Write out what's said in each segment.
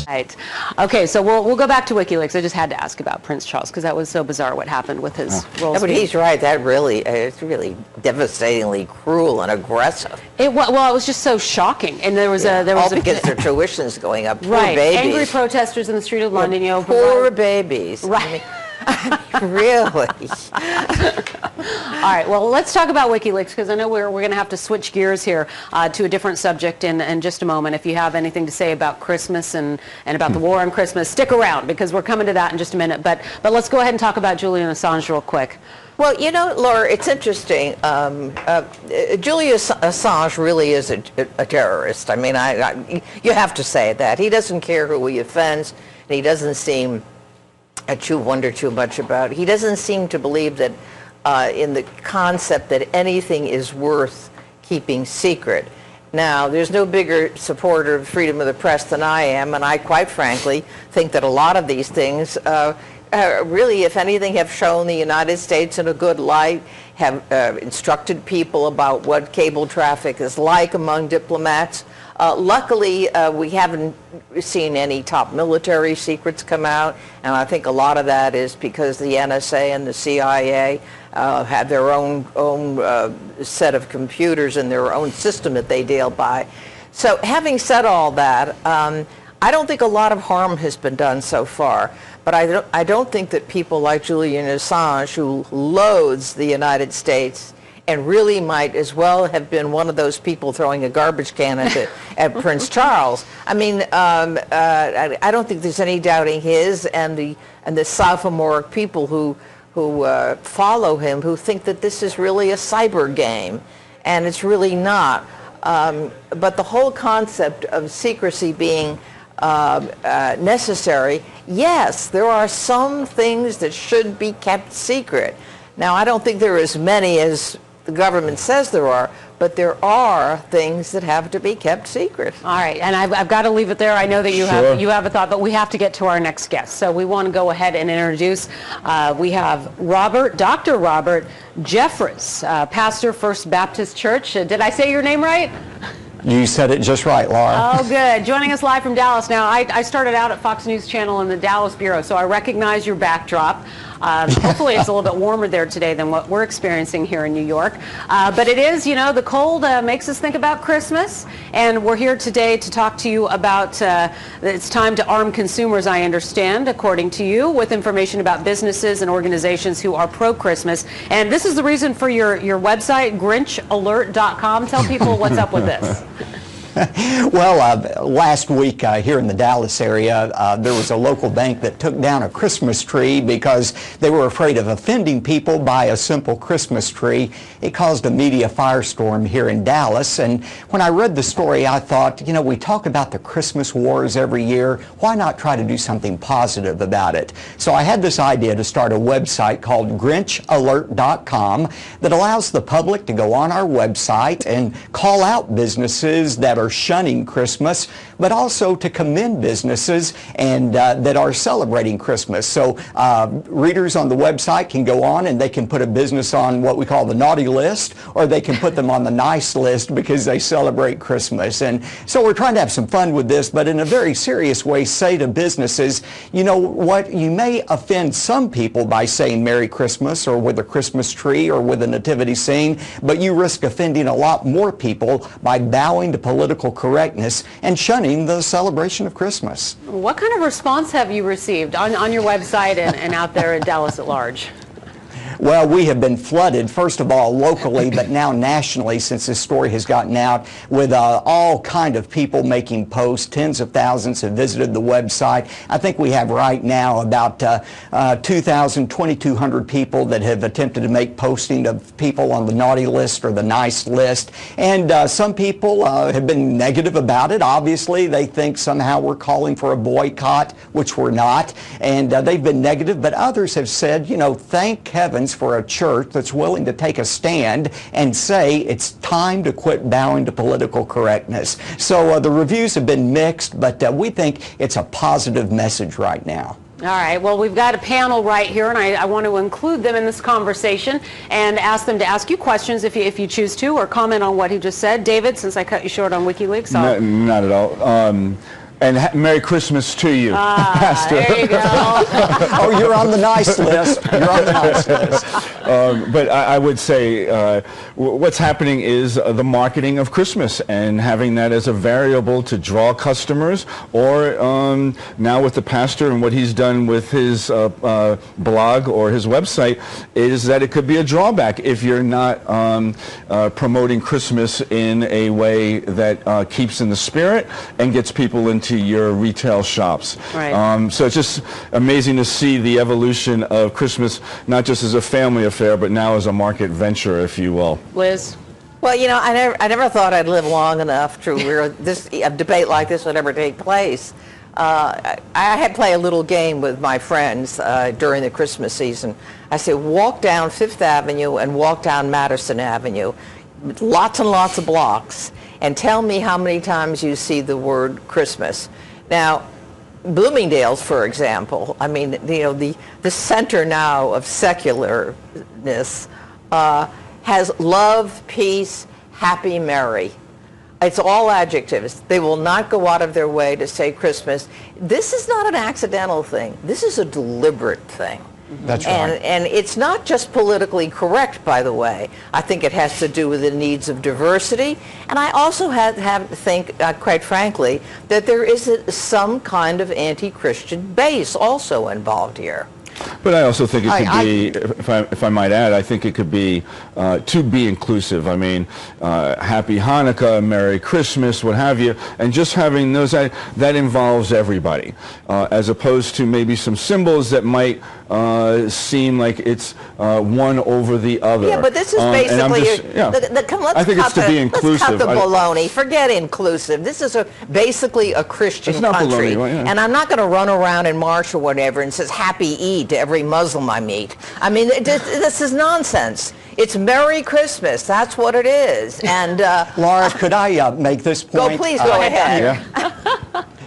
Right. Okay, so we'll go back to WikiLeaks. I just had to ask about Prince Charles because that was so bizarre what happened with his roles. But he's right. That really, it's really devastatingly cruel and aggressive. It was just so shocking, and there was all because their tuition's going up. Poor right. babies. Angry protesters in the street of London. Poor babies. Right. Really? All right, well, let's talk about WikiLeaks because I know we're going to have to switch gears here to a different subject in just a moment. If you have anything to say about Christmas and about the war on Christmas, stick around because we're coming to that in just a minute. But let's go ahead and talk about Julian Assange real quick. Well, you know, Laura, it's interesting. Julian Assange really is a terrorist. I mean, you have to say that. He doesn't care who he offends, and he doesn't seem to wonder too much about. He doesn't seem to believe that in the concept that anything is worth keeping secret. Now, there's no bigger supporter of freedom of the press than I am, and I quite frankly think that a lot of these things really, if anything, have shown the United States in a good light, have instructed people about what cable traffic is like among diplomats. Luckily, we haven't seen any top military secrets come out, and I think a lot of that is because the NSA and the CIA have their own set of computers and their own system that they deal by. So having said all that, I don't think a lot of harm has been done so far, but I don't think that people like Julian Assange, who loathes the United States, and really might as well have been one of those people throwing a garbage can at Prince Charles. I mean, I don't think there's any doubting his and the sophomoric people who follow him, who think that this is really a cyber game, and it's really not. But the whole concept of secrecy being necessary, yes, there are some things that should be kept secret. Now, I don't think there are as many as the government says there are, but there are things that have to be kept secret. All right, and I've got to leave it there. I know that you have a thought, but we have to get to our next guest. So we want to go ahead and introduce. We have Dr. Robert Jeffress, pastor, First Baptist Church. Did I say your name right? You said it just right, Laura. Oh, good. Joining us live from Dallas. Now, I started out at Fox News Channel in the Dallas Bureau, so I recognize your backdrop. Hopefully it's a little bit warmer there today than what we're experiencing here in New York. But it is, you know, the cold makes us think about Christmas. And we're here today to talk to you about it's time to arm consumers, I understand, according to you, with information about businesses and organizations who are pro-Christmas. And this is the reason for your website, grinchalert.com. Tell people what's up with this. Well, last week here in the Dallas area, there was a local bank that took down a Christmas tree because they were afraid of offending people by a simple Christmas tree. It caused a media firestorm here in Dallas, and when I read the story, I thought, you know, we talk about the Christmas wars every year. Why not try to do something positive about it? So I had this idea to start a website called grinchalert.com that allows the public to go on our website and call out businesses that are shunning Christmas, but also to commend businesses and that are celebrating Christmas. So readers on the website can go on and they can put a business on what we call the naughty list, or they can put them on the nice list because they celebrate Christmas. And so we're trying to have some fun with this, but in a very serious way say to businesses, you know what, you may offend some people by saying Merry Christmas or with a Christmas tree or with a nativity scene, but you risk offending a lot more people by bowing to political correctness and shunning the celebration of Christmas. What kind of response have you received on your website and out there in Dallas at large? Well, we have been flooded, first of all, locally, but now nationally, since this story has gotten out, with all kind of people making posts. Tens of thousands have visited the website. I think we have right now about 2,200 people that have attempted to make posting of people on the naughty list or the nice list. And some people have been negative about it. Obviously, they think somehow we're calling for a boycott, which we're not. And they've been negative, but others have said, you know, thank heavens for a church that's willing to take a stand and say it's time to quit bowing to political correctness. So the reviews have been mixed, but we think it's a positive message right now. All right, well, we've got a panel right here, and I want to include them in this conversation and ask them to ask you questions if you choose to, or comment on what he just said. David, since I cut you short on WikiLeaks. Not at all. And Merry Christmas to you, Pastor. There you go. Oh, you're on the nice list. You're on the nice list. But I would say what's happening is the marketing of Christmas and having that as a variable to draw customers, or now with the pastor and what he's done with his blog or his website, is that it could be a drawback if you're not promoting Christmas in a way that keeps in the spirit and gets people into your retail shops. Right. So it's just amazing to see the evolution of Christmas, not just as a family affair, but now as a market venture, if you will. Liz? Well, you know, I never thought I'd live long enough to where a debate like this would ever take place. I had played a little game with my friends during the Christmas season. I said, walk down Fifth Avenue and walk down Madison Avenue, lots and lots of blocks, and tell me how many times you see the word Christmas. Now, Bloomingdale's, for example, I mean, you know, the center now of secularness has love, peace, happy, merry. It's all adjectives. They will not go out of their way to say Christmas. This is not an accidental thing. This is a deliberate thing. That's right. And it's not just politically correct, by the way. I think it has to do with the needs of diversity. And I also have to think, quite frankly, that there is some kind of anti-Christian base also involved here. But I also think it could be, if I might add, I think it could be to be inclusive. I mean, Happy Hanukkah, Merry Christmas, what have you, and just having those, that involves everybody, as opposed to maybe some symbols that might seem like it's one over the other. Yeah, but this is basically, I think it's to be inclusive. Let's cut the baloney. Forget inclusive. This is basically a Christian country. Baloney, yeah. And I'm not going to run around in march or whatever and says Happy Eid to every Muslim I meet. I mean, this is nonsense. It's Merry Christmas. That's what it is. And Laura, could I make this point? Please go ahead.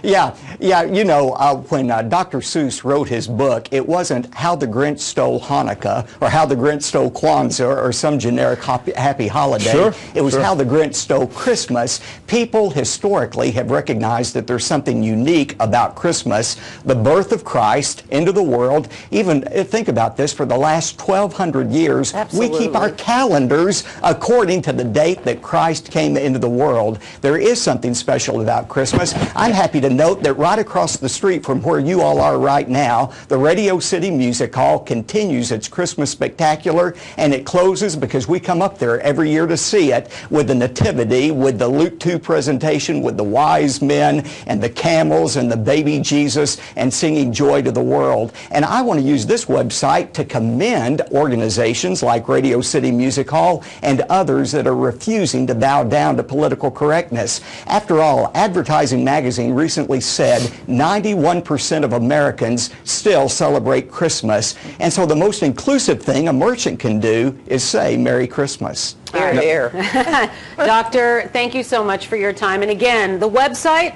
Yeah, you know, when Dr. Seuss wrote his book, it wasn't How the Grinch Stole Hanukkah or How the Grinch Stole Kwanzaa or some generic happy holiday. Sure, it was How the Grinch Stole Christmas. People historically have recognized that there's something unique about Christmas, the birth of Christ into the world. Even think about this, for the last 1,200 years, Absolutely. we keep our calendars according to the date that Christ came into the world. There is something special about Christmas. I'm happy to note that right across the street from where you all are right now, the Radio City Music Hall continues its Christmas Spectacular, and it closes because we come up there every year to see it with the Nativity, with the Luke 2 presentation, with the wise men and the camels and the baby Jesus, and singing Joy to the World. And I want to use this website to commend organizations like Radio City Music Hall and others that are refusing to bow down to political correctness. After all, Advertising Magazine recently said 91% of Americans still celebrate Christmas. And so the most inclusive thing a merchant can do is say Merry Christmas. Hear, hear. Doctor, thank you so much for your time. And again, the website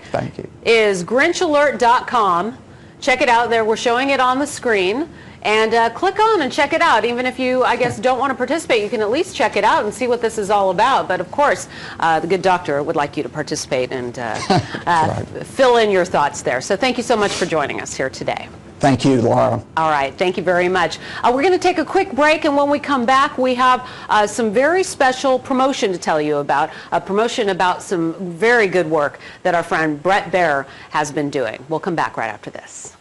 is grinchalert.com. Check it out there. We're showing it on the screen. And click on and check it out. Even if you, I guess, don't want to participate, you can at least check it out and see what this is all about. But of course, the good doctor would like you to participate and fill in your thoughts there. So thank you so much for joining us here today. Thank you, Laura. All right, thank you very much. We're going to take a quick break, and when we come back, we have some very special promotion to tell you about, a promotion about some very good work that our friend Brett Baer has been doing. We'll come back right after this.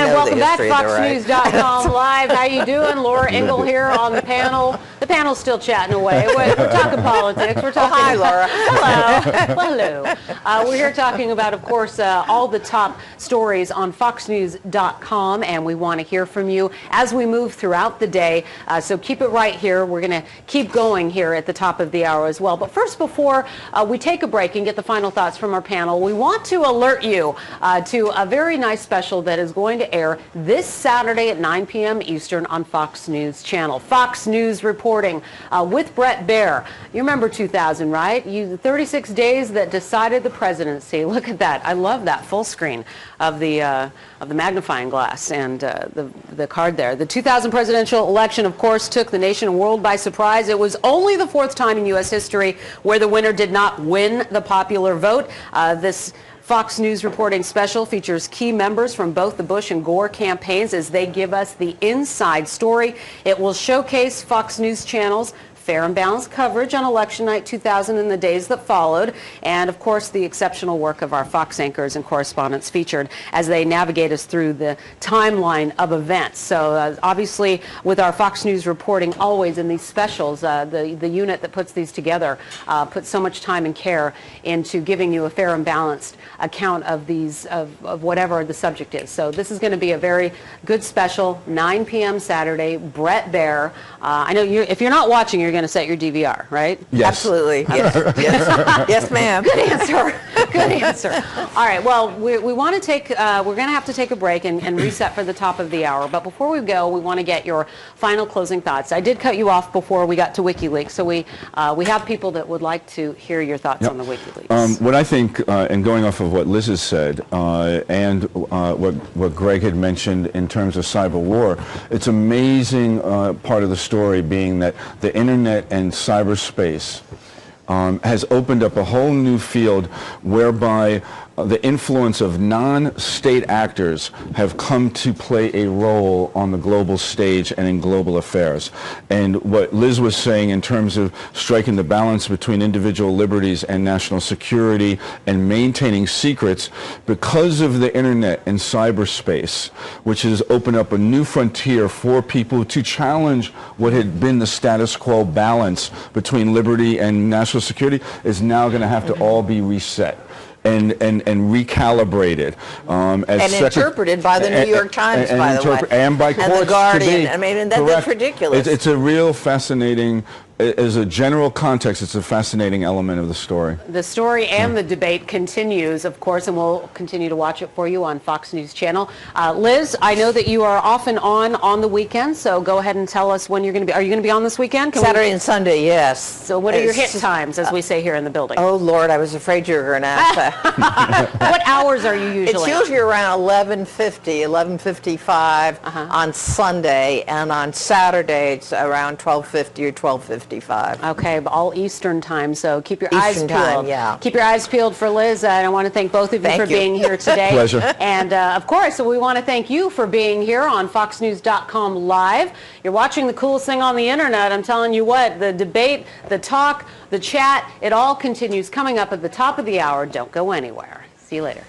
Welcome back, FoxNews.com Live. How you doing? Laura Engel here on the panel. The panel's still chatting away. We're talking politics. We're talking. Hi, Laura. Hello. Hello. We're here talking about, of course, all the top stories on FoxNews.com, and we want to hear from you as we move throughout the day. So keep it right here. We're going to keep going here at the top of the hour as well. But first, before we take a break and get the final thoughts from our panel, we want to alert you to a very nice special that is going to air this Saturday at 9 p.m. Eastern on Fox News Channel. Fox News reporting with Brett Baer. You remember 2000, right? 36 days that decided the presidency. Look at that. I love that full screen of the magnifying glass and the card there. The 2000 presidential election, of course, took the nation and world by surprise. It was only the fourth time in U.S. history where the winner did not win the popular vote. This Fox News reporting special features key members from both the Bush and Gore campaigns as they give us the inside story. It will showcase Fox News Channel's fair and balanced coverage on election night 2000 and the days that followed, and of course the exceptional work of our Fox anchors and correspondents featured as they navigate us through the timeline of events. So obviously with our Fox News reporting always in these specials, the unit that puts these together puts so much time and care into giving you a fair and balanced account of these of whatever the subject is. So this is going to be a very good special, 9 p.m. Saturday. Brett Baer. I know if you're not watching, you're going to set your DVR, right? Yes. Absolutely. Yes. Yes. Yes, ma'am. Good answer. Good answer. All right. Well, we want to take. We're going to have to take a break and reset for the top of the hour. But before we go, we want to get your final closing thoughts. I did cut you off before we got to WikiLeaks, so we have people that would like to hear your thoughts on the WikiLeaks. What I think, and going off of what Liz has said, and what Greg had mentioned in terms of cyber war, it's amazing part of the story being that the internet and cyberspace has opened up a whole new field whereby the influence of non-state actors have come to play a role on the global stage and in global affairs. And what Liz was saying in terms of striking the balance between individual liberties and national security and maintaining secrets, because of the internet and cyberspace, which has opened up a new frontier for people to challenge what had been the status quo balance between liberty and national security, is now going to have to all be reset and recalibrated. And interpreted by the New York Times, by the way. And by courts. And the Guardian. To be, I mean, that's ridiculous. It's a real fascinating, as a general context, it's a fascinating element of the story. The story and the debate continues, of course, and we'll continue to watch it for you on Fox News Channel. Liz, I know that you are off and on the weekend, so go ahead and tell us when you're going to be. Are you going to be on this weekend? Saturday and Sunday, yes. So what are your hit times, as we say here in the building? Oh, Lord, I was afraid you were going to ask that. What hours are you usually It's usually around 11:50, 11:55 on Sunday, and on Saturday it's around 12:50 or 12:55. Okay, but all Eastern time, so keep your eyes peeled. Time, yeah. Keep your eyes peeled for Liz, and I want to thank both of you for being here today. Pleasure. And of course, we want to thank you for being here on FoxNews.com Live. You're watching the coolest thing on the internet. I'm telling you what, the debate, the talk, the chat, it all continues coming up at the top of the hour. Don't go anywhere. See you later.